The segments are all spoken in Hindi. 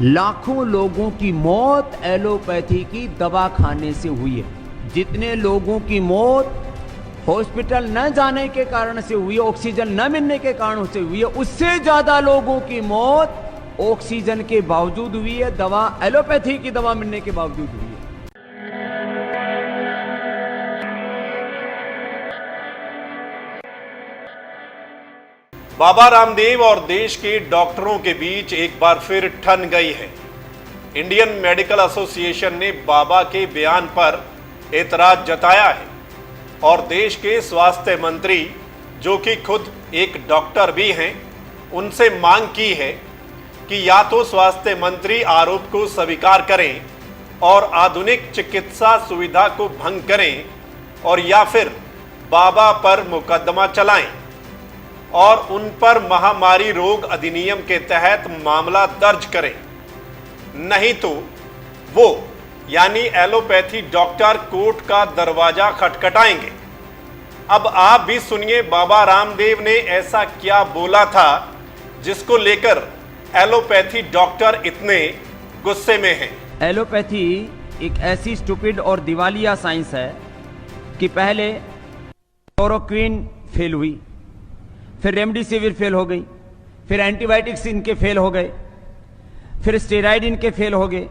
लाखों लोगों की मौत एलोपैथी की दवा खाने से हुई है। जितने लोगों की मौत हॉस्पिटल न जाने के कारण से हुई है, ऑक्सीजन न मिलने के कारण से हुई है, उससे ज्यादा लोगों की मौत ऑक्सीजन के बावजूद हुई है, दवा एलोपैथी की दवा मिलने के बावजूद हुई है। बाबा रामदेव और देश के डॉक्टरों के बीच एक बार फिर ठन गई है। इंडियन मेडिकल एसोसिएशन ने बाबा के बयान पर एतराज जताया है और देश के स्वास्थ्य मंत्री, जो कि खुद एक डॉक्टर भी हैं, उनसे मांग की है कि या तो स्वास्थ्य मंत्री आरोप को स्वीकार करें और आधुनिक चिकित्सा सुविधा को भंग करें, और या फिर बाबा पर मुकदमा चलाएं और उन पर महामारी रोग अधिनियम के तहत मामला दर्ज करें। नहीं तो वो यानी एलोपैथी डॉक्टर कोर्ट का दरवाजा खटखटाएंगे। अब आप भी सुनिए बाबा रामदेव ने ऐसा क्या बोला था जिसको लेकर एलोपैथी डॉक्टर इतने गुस्से में हैं। एलोपैथी एक ऐसी स्टूपिड और दिवालिया साइंस है कि पहले क्लोरोक्विन फेल हुई, फिर रेमडेसिविर फेल हो गई, फिर एंटीबायोटिक्स इनके फेल हो गए, फिर स्टेरॉइड इनके फेल हो गए,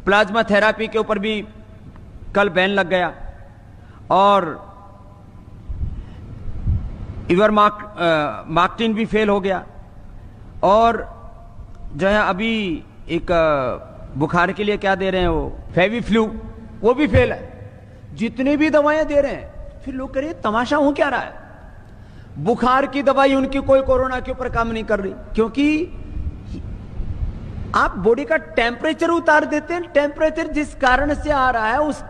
प्लाज्मा थेरापी के ऊपर भी कल बैन लग गया, और इवरमाक्टिन भी फेल हो गया, और जो है अभी एक बुखार के लिए क्या दे रहे हैं वो फेविफ्लू, वो भी फेल है। जितने भी दवाएं दे रहे हैं, फिर लोग कह रहे हैं तमाशा हो क्या रहा है। बुखार की दवाई उनकी कोई कोरोना के ऊपर काम नहीं कर रही, क्योंकि आप बॉडी का टेम्परेचर उतार देते हैं। टेम्परेचर जिस कारण से आ रहा है, उस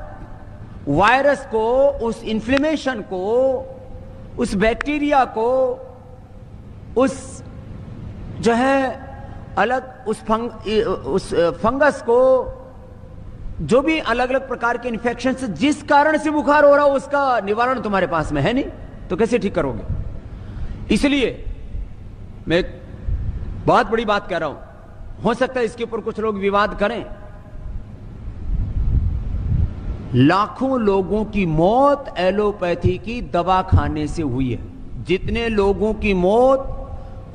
वायरस को, उस इन्फ्लेमेशन को, उस बैक्टीरिया को, उस जो है अलग उस फंगस को, जो भी अलग अलग प्रकार के इन्फेक्शन से जिस कारण से बुखार हो रहा हो, उसका निवारण तुम्हारे पास में है नहीं, तो कैसे ठीक करोगे। इसलिए मैं बहुत बड़ी बात कह रहा हूं, हो सकता है इसके ऊपर कुछ लोग विवाद करें। लाखों लोगों की मौत एलोपैथी की दवा खाने से हुई है। जितने लोगों की मौत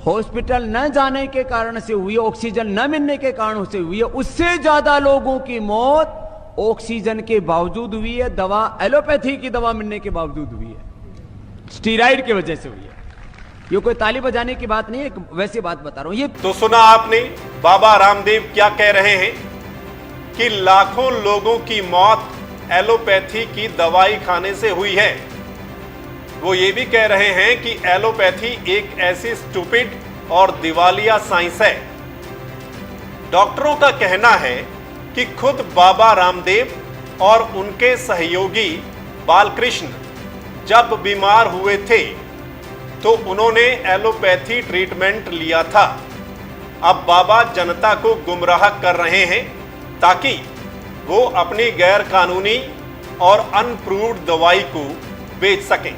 हॉस्पिटल न जाने के कारण से हुई है, ऑक्सीजन न मिलने के कारण से हुई है, उससे ज्यादा लोगों की मौत ऑक्सीजन के बावजूद हुई है, दवा एलोपैथी की दवा मिलने के बावजूद हुई है, स्टीराइड की वजह से हुई है। ये कोई ताली बजाने की बात नहीं है, वैसी बात बता रहा हूं। ये तो सुना आपने बाबा रामदेव क्या कह रहे हैं कि लाखों लोगों की मौत एलोपैथी की दवाई खाने से हुई है। वो ये भी कह रहे हैं कि एलोपैथी एक ऐसी स्टूपिड और दिवालिया साइंस है। डॉक्टरों का कहना है कि खुद बाबा रामदेव और उनके सहयोगी बालकृष्ण जब बीमार हुए थे तो उन्होंने एलोपैथी ट्रीटमेंट लिया था। अब बाबा जनता को गुमराह कर रहे हैं ताकि वो अपनी गैर कानूनी और अनप्रूव्ड दवाई को बेच सकें।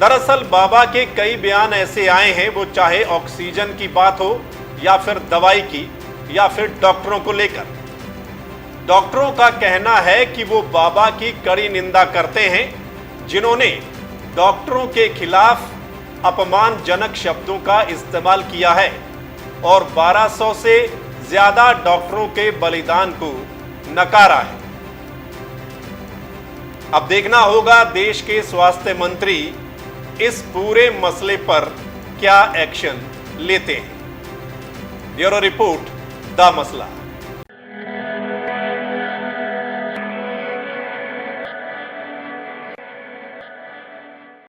दरअसल बाबा के कई बयान ऐसे आए हैं, वो चाहे ऑक्सीजन की बात हो या फिर दवाई की या फिर डॉक्टरों को लेकर। डॉक्टरों का कहना है कि वो बाबा की कड़ी निंदा करते हैं, जिन्होंने डॉक्टरों के खिलाफ अपमानजनक शब्दों का इस्तेमाल किया है और 1200 से ज्यादा डॉक्टरों के बलिदान को नकारा है। अब देखना होगा देश के स्वास्थ्य मंत्री इस पूरे मसले पर क्या एक्शन लेते हैं। ब्यूरो रिपोर्ट, द मसला।